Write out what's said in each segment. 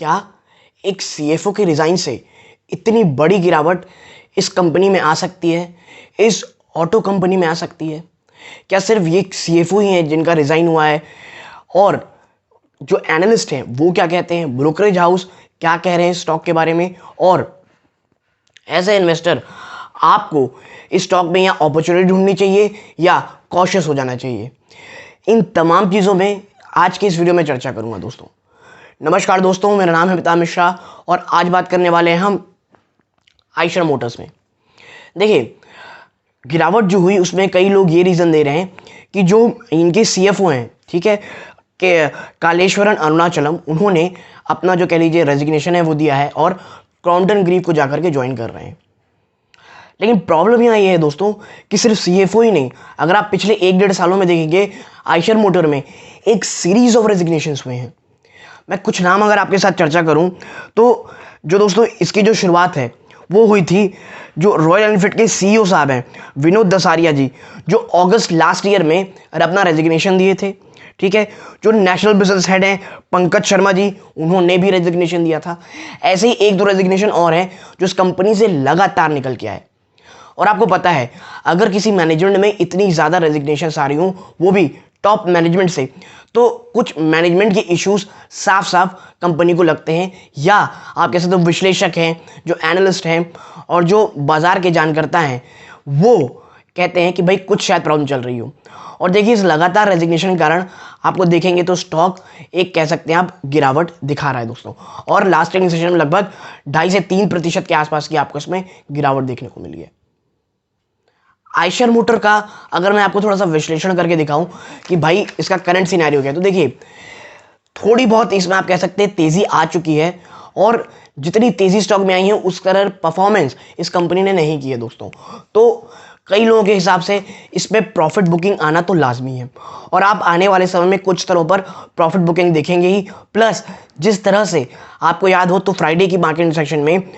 क्या एक सीएफओ के रिज़ाइन से इतनी बड़ी गिरावट इस कंपनी में आ सकती है, इस ऑटो कंपनी में आ सकती है? क्या सिर्फ ये सीएफओ ही हैं जिनका रिज़ाइन हुआ है? और जो एनालिस्ट हैं वो क्या कहते हैं, ब्रोकरेज हाउस क्या कह रहे हैं स्टॉक के बारे में, और एज ए इन्वेस्टर आपको इस स्टॉक में या अपॉर्चुनिटी ढूंढनी चाहिए या कॉशियस हो जाना चाहिए, इन तमाम चीज़ों में आज की इस वीडियो में चर्चा करूंगा दोस्तों। नमस्कार दोस्तों, मेरा नाम है मितान मिश्रा और आज बात करने वाले हैं हम आइशर मोटर्स में। देखिए, गिरावट जो हुई उसमें कई लोग ये रीज़न दे रहे हैं कि जो इनके सीएफओ हैं, ठीक है, कि कालेश्वरन अरुणाचलम, उन्होंने अपना जो कह लीजिए रेजिग्नेशन है वो दिया है और क्रॉम्पटन ग्रीव को जाकर के ज्वाइन कर रहे हैं। लेकिन प्रॉब्लम यहाँ ये है दोस्तों कि सिर्फ सीएफओ ही नहीं, अगर आप पिछले 1-1.5 सालों में देखेंगे आइशर मोटर में एक सीरीज ऑफ रेजिग्नेशंस हुए हैं। मैं कुछ नाम अगर आपके साथ चर्चा करूं तो जो दोस्तों इसकी जो शुरुआत है वो हुई थी, जो रॉयल एनफील्ड के सीईओ साहब हैं विनोद दसारिया जी, जो अगस्त लास्ट ईयर में अपना रेजिग्नेशन दिए थे। ठीक है, जो नेशनल बिजनेस हेड हैं पंकज शर्मा जी, उन्होंने भी रेजिग्नेशन दिया था। ऐसे ही 1-2 रेजिग्नेशन और हैं जो इस कंपनी से लगातार निकल के आए। और आपको पता है, अगर किसी मैनेजमेंट में इतनी ज़्यादा रेजिग्नेशन आ रही हूँ, वो भी टॉप मैनेजमेंट से, तो कुछ मैनेजमेंट के इश्यूज साफ साफ कंपनी को लगते हैं, या आप कह सकते हो विश्लेषक हैं, जो एनालिस्ट हैं और जो बाजार के जानकर्ता हैं, वो कहते हैं कि भाई कुछ शायद प्रॉब्लम चल रही हो। और देखिए, इस लगातार रेजिग्नेशन के कारण आपको देखेंगे तो स्टॉक एक कह सकते हैं आप गिरावट दिखा रहा है दोस्तों, और लास्ट ट्रेडिंग सेशन में लगभग 2.5 से 3% के आसपास की आपको इसमें गिरावट देखने को मिली है। आइशर मोटर का अगर मैं आपको थोड़ा सा विश्लेषण करके दिखाऊं कि भाई इसका करंट सिनेरियो क्या है, तो देखिए थोड़ी बहुत इसमें आप कह सकते हैं तेजी आ चुकी है, और जितनी तेजी स्टॉक में आई है उस तरह परफॉर्मेंस इस कंपनी ने नहीं की है दोस्तों। तो कई लोगों के हिसाब से इसमें प्रॉफिट बुकिंग आना तो लाजमी है, और आप आने वाले समय में कुछ तरह पर प्रॉफिट बुकिंग देखेंगे ही। प्लस जिस तरह से आपको याद हो तो फ्राइडे की मार्केट सेक्शन में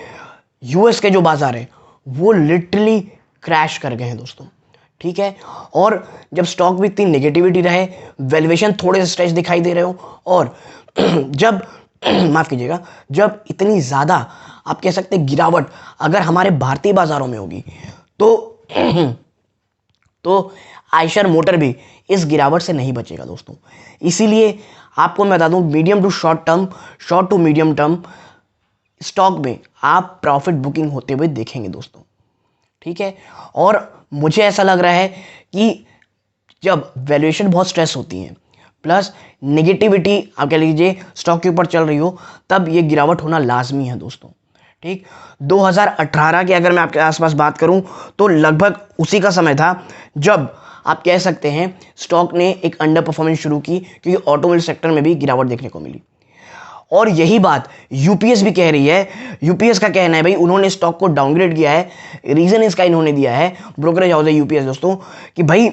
यूएस के जो बाजार है वो लिटरली क्रैश कर गए हैं दोस्तों। ठीक है, और जब स्टॉक में इतनी नेगेटिविटी रहे, वैल्यूएशन थोड़े से स्ट्रेच दिखाई दे रहे हो, और जब माफ कीजिएगा, जब इतनी ज़्यादा आप कह सकते हैं गिरावट अगर हमारे भारतीय बाजारों में होगी तो आइशर मोटर भी इस गिरावट से नहीं बचेगा दोस्तों। इसीलिए आपको मैं बता दूं, medium to short term, short to medium term stock में आप प्रॉफिट बुकिंग होते हुए देखेंगे दोस्तों। ठीक है, और मुझे ऐसा लग रहा है कि जब वैल्यूएशन बहुत स्ट्रेस होती है, प्लस नेगेटिविटी आप कह लीजिए स्टॉक के ऊपर चल रही हो, तब ये गिरावट होना लाजमी है दोस्तों। ठीक, 2018 की अगर मैं आपके आसपास बात करूं तो लगभग उसी का समय था जब आप कह सकते हैं स्टॉक ने एक अंडर परफॉर्मेंस शुरू की, क्योंकि ऑटोमोबाइल सेक्टर में भी गिरावट देखने को मिली। और यही बात यूपीएस भी कह रही है। यूपीएस का कहना है भाई उन्होंने स्टॉक को डाउनग्रेड किया है, रीजन इसका इन्होंने दिया है, ब्रोकरेज हाउस है यूपीएस दोस्तों, कि भाई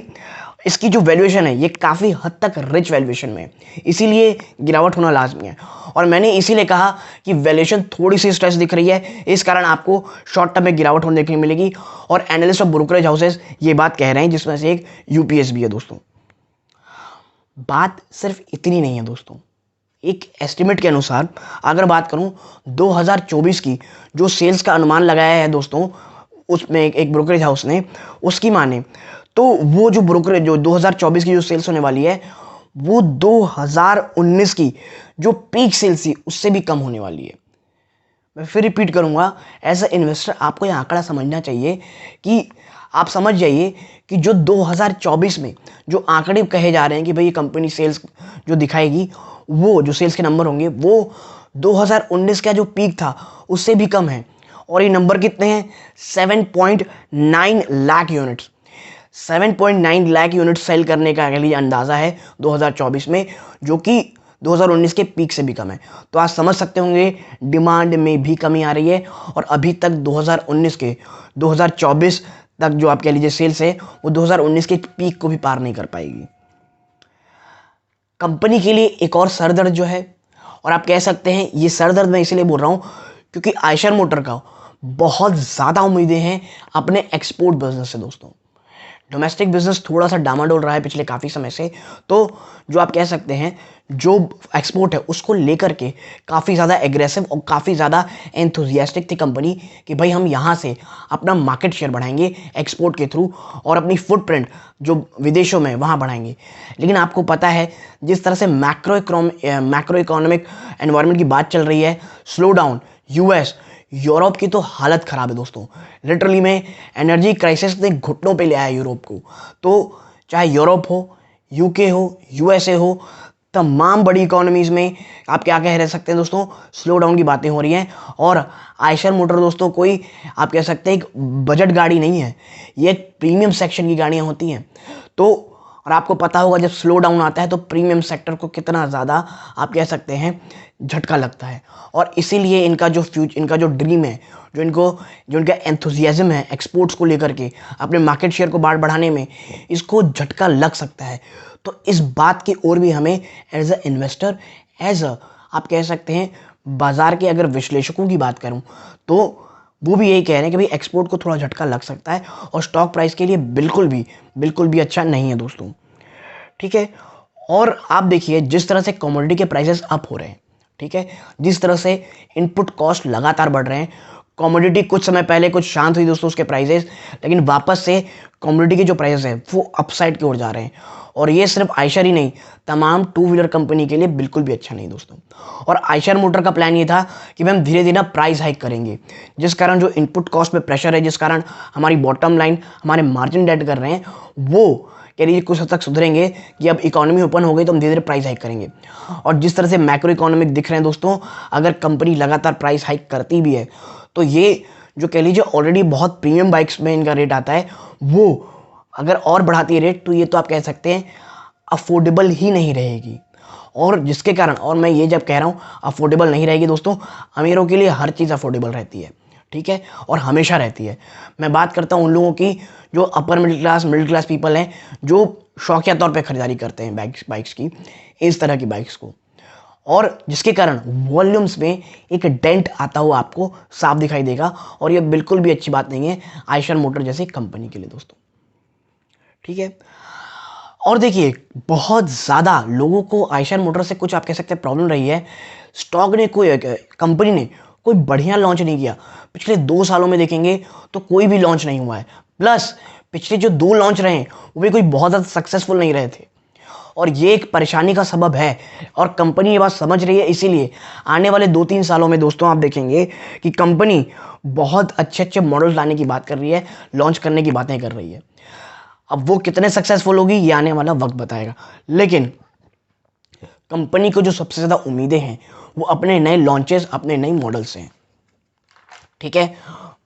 इसकी जो वैल्यूएशन है ये काफ़ी हद तक रिच वैल्यूएशन में है, इसीलिए गिरावट होना लाजमी है। और मैंने इसीलिए कहा कि वैल्यूएशन थोड़ी सी स्ट्रेस दिख रही है, इस कारण आपको शॉर्ट टर्म में गिरावट होने देखने मिलेगी, और एनालिस्ट और ब्रोकरेज हाउसेस ये बात कह रहे हैं, जिसमें से एक यूपीएस भी है दोस्तों। बात सिर्फ इतनी नहीं है दोस्तों, एक एस्टिमेट के अनुसार अगर बात करूं 2024 की जो सेल्स का अनुमान लगाया है दोस्तों, उसमें एक ब्रोकरेज हाउस ने, उसकी माने तो वो जो ब्रोकरेज जो 2024 की जो सेल्स होने वाली है वो 2019 की जो पीक सेल्स थी उससे भी कम होने वाली है। मैं फिर रिपीट करूंगा, एज ए इन्वेस्टर आपको यह आंकड़ा समझना चाहिए कि आप समझ जाइए कि जो 2024 में जो आंकड़े कहे जा रहे हैं कि भाई ये कंपनी सेल्स जो दिखाएगी, वो जो सेल्स के नंबर होंगे वो 2019 का जो पीक था उससे भी कम है। और ये नंबर कितने हैं? 7.9 lakh units. 7.9 lakh unit sale करने का अगली अंदाज़ा है 2024 में, जो कि 2019 के पीक से भी कम है। तो आप समझ सकते होंगे डिमांड में भी कमी आ रही है, और अभी तक 2019 के 2024 तक जो आप कह लीजिए सेल्स है वो 2019 के पीक को भी पार नहीं कर पाएगी। कंपनी के लिए एक और सरदर्द जो है, और आप कह सकते हैं ये सरदर्द मैं इसलिए बोल रहा हूँ क्योंकि आइशर मोटर का बहुत ज़्यादा उम्मीदें हैं अपने एक्सपोर्ट बिजनेस से दोस्तों। डोमेस्टिक बिजनेस थोड़ा सा डामाडोल रहा है पिछले काफ़ी समय से। तो जो आप कह सकते हैं जो एक्सपोर्ट है उसको लेकर के काफ़ी ज़्यादा एग्रेसिव और काफ़ी ज़्यादा एंथुजियास्टिक थी कंपनी कि भाई हम यहाँ से अपना मार्केट शेयर बढ़ाएंगे एक्सपोर्ट के थ्रू और अपनी फुटप्रिंट जो विदेशों में वहाँ बढ़ाएंगे। लेकिन आपको पता है जिस तरह से मैक्रो इकोनॉमिक एनवायरनमेंट की बात चल रही है, स्लो डाउन, यूएस, यूरोप की तो हालत ख़राब है दोस्तों। लिटरली में एनर्जी क्राइसिस ने घुटनों पे ले आया यूरोप को। तो चाहे यूरोप हो, यूके हो, यूएसए हो, तमाम बड़ी इकोनॉमीज़ में आप क्या कह रह सकते हैं दोस्तों, स्लो डाउन की बातें हो रही हैं। और आयशर मोटर दोस्तों कोई आप कह सकते हैं एक बजट गाड़ी नहीं है, ये एक प्रीमियम सेक्शन की गाड़ियाँ होती हैं। तो और आपको पता होगा जब स्लो डाउन आता है तो प्रीमियम सेक्टर को कितना ज़्यादा आप कह सकते हैं झटका लगता है। और इसीलिए इनका जो ड्रीम है, जो इनका एंथुजियाज्म है एक्सपोर्ट्स को लेकर के अपने मार्केट शेयर को बढ़ाने में, इसको झटका लग सकता है। तो इस बात की ओर भी हमें एज अ इन्वेस्टर, आप कह सकते हैं बाज़ार के अगर विश्लेषकों की बात करूं तो वो भी यही कह रहे हैं कि भाई एक्सपोर्ट को थोड़ा झटका लग सकता है और स्टॉक प्राइस के लिए बिल्कुल भी अच्छा नहीं है दोस्तों। ठीक है। और आप देखिए जिस तरह से कमोडिटी के प्राइसेस अप हो रहे हैं, ठीक है, जिस तरह से इनपुट कॉस्ट लगातार बढ़ रहे हैं, कमोडिटी कुछ समय पहले कुछ शांत हुई दोस्तों उसके प्राइसेस, लेकिन वापस से कमोडिटी के जो प्राइसेस हैं वो अपसाइड की ओर जा रहे हैं। और ये सिर्फ आयशर ही नहीं, तमाम टू व्हीलर कंपनी के लिए बिल्कुल भी अच्छा नहीं दोस्तों। और आयशर मोटर का प्लान ये था कि हम धीरे धीरे प्राइस हाइक करेंगे, जिस कारण जो इनपुट कॉस्ट में प्रेशर है, जिस कारण हमारी बॉटम लाइन, हमारे मार्जिन डेड कर रहे हैं, वो कह लीजिए कुछ हद तक सुधरेंगे कि अब इकोनॉमी ओपन हो गई तो हम धीरे धीरे प्राइस हाइक करेंगे। और जिस तरह से मैक्रो इकोनॉमिक दिख रहे हैं दोस्तों, अगर कंपनी लगातार प्राइस हाइक करती भी है तो ये जो कह लीजिए ऑलरेडी बहुत प्रीमियम बाइक्स में इनका रेट आता है, वो अगर और बढ़ाती है रेट तो ये तो आप कह सकते हैं अफोर्डेबल ही नहीं रहेगी। और जिसके कारण, और मैं ये जब कह रहा हूँ अफोर्डेबल नहीं रहेगी दोस्तों, अमीरों के लिए हर चीज़ अफोर्डेबल रहती है, ठीक है, और हमेशा रहती है। मैं बात करता हूँ उन लोगों की जो अपर मिडिल क्लास पीपल हैं, जो शौकिया तौर पे खरीदारी करते हैं बाइक्स की, इस तरह की बाइक्स को, और जिसके कारण वॉल्यूम्स में एक डेंट आता हुआ आपको साफ दिखाई देगा। और ये बिल्कुल भी अच्छी बात नहीं है आयशर मोटर जैसी कंपनी के लिए दोस्तों, ठीक है। और देखिए बहुत ज़्यादा लोगों को आयशर मोटर से कुछ आप कह सकते हैं प्रॉब्लम रही है। कंपनी ने कोई बढ़िया लॉन्च नहीं किया। पिछले 2 सालों में देखेंगे तो कोई भी लॉन्च नहीं हुआ है। प्लस पिछले जो 2 लॉन्च रहे हैं वो भी कोई बहुत ज़्यादा सक्सेसफुल नहीं रहे थे, और ये एक परेशानी का सबब है। और कंपनी ये बात समझ रही है, इसीलिए आने वाले 2-3 सालों में दोस्तों आप देखेंगे कि कंपनी बहुत अच्छे मॉडल्स लाने की बात कर रही है, लॉन्च करने की बातें कर रही है। अब वो कितने सक्सेसफुल होगी ये आने वाला वक्त बताएगा। लेकिन कंपनी को जो सबसे ज़्यादा उम्मीदें हैं वो अपने नए लॉन्चेस, अपने नए मॉडल से हैं, ठीक है।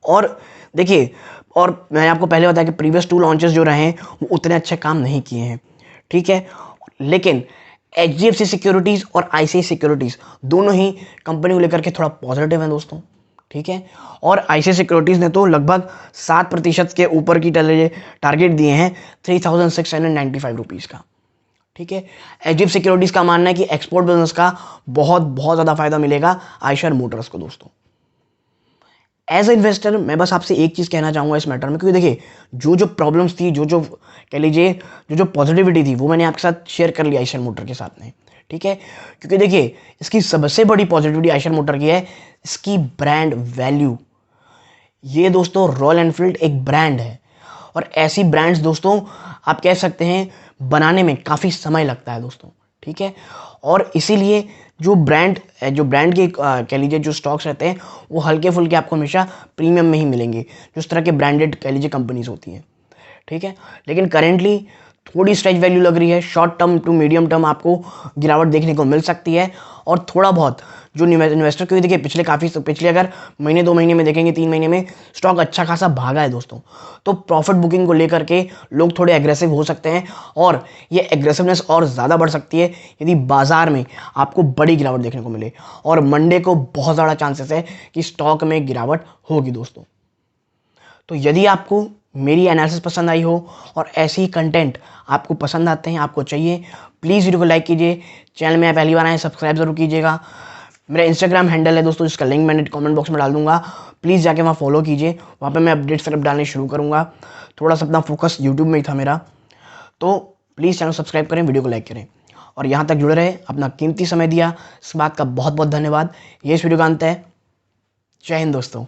और देखिए, और मैंने आपको पहले बताया कि प्रीवियस 2 लॉन्चेस जो रहे हैं वो उतने अच्छे काम नहीं किए हैं, ठीक है। लेकिन HDFC सिक्योरिटीज़ और ICICI सिक्योरिटीज़ दोनों ही कंपनी को लेकर के थोड़ा पॉजिटिव हैं दोस्तों, ठीक है। और ICICI सिक्योरिटीज़ ने तो लगभग 7% के ऊपर की टारगेट दिए हैं 3695 रुपीज़ का, ठीक है। HDFC सिक्योरिटीज़ का मानना है कि एक्सपोर्ट बिजनेस का बहुत ज़्यादा फायदा मिलेगा आयशर मोटर्स को दोस्तों। एज ए इन्वेस्टर मैं बस आपसे एक चीज़ कहना चाहूँगा इस मैटर में, क्योंकि देखिए जो प्रॉब्लम्स थी, जो कह लीजिए जो पॉजिटिविटी थी वो मैंने आपके साथ शेयर कर लिया आयशर मोटर के साथ में, ठीक है। क्योंकि देखिए इसकी सबसे बड़ी पॉजिटिविटी आयशर मोटर की है इसकी ब्रांड वैल्यू। ये दोस्तों रॉयल एनफील्ड एक ब्रांड है, और ऐसी ब्रांड्स दोस्तों आप कह सकते हैं बनाने में काफ़ी समय लगता है दोस्तों, ठीक है। और इसीलिए जो ब्रांड के कह लीजिए जो स्टॉक्स रहते हैं वो हल्के फुल्के आपको हमेशा प्रीमियम में ही मिलेंगे, जो इस तरह के ब्रांडेड कह लीजिए कंपनीज होती हैं, ठीक है। लेकिन करेंटली थोड़ी स्ट्रेच वैल्यू लग रही है, short term to medium term आपको गिरावट देखने को मिल सकती है। और थोड़ा बहुत जो इन्वेस्टर, क्योंकि देखिए पिछले अगर महीने 2 महीने में देखेंगे, 3 महीने में स्टॉक अच्छा खासा भागा है दोस्तों, तो प्रॉफिट बुकिंग को लेकर के लोग थोड़े एग्रेसिव हो सकते हैं, और ये एग्रेसिवनेस और ज़्यादा बढ़ सकती है यदि बाजार में आपको बड़ी गिरावट देखने को मिले। और मंडे को बहुत ज़्यादा चांसेस है कि स्टॉक में गिरावट होगी दोस्तों। तो यदि आपको मेरी एनालिसिस पसंद आई हो और ऐसे ही कंटेंट आपको पसंद आते हैं, आपको चाहिए, प्लीज़ वीडियो को लाइक कीजिए। चैनल में आप पहली बार आए सब्सक्राइब ज़रूर कीजिएगा। मेरा इंस्टाग्राम हैंडल है दोस्तों, जिसका लिंक मैंने कमेंट बॉक्स में डाल दूंगा। प्लीज़ जाके वहाँ फॉलो कीजिए, वहाँ पे मैं अपडेट सिर्फ डालने शुरू करूँगा। थोड़ा सा अपना फोकस यूट्यूब में ही था मेरा, तो प्लीज़ चैनल सब्सक्राइब करें, वीडियो को लाइक करें और यहाँ तक जुड़े रहे। अपना कीमती समय दिया, इस बात का बहुत बहुत धन्यवाद। ये इस वीडियो का अंत है। जय हिंद दोस्तों।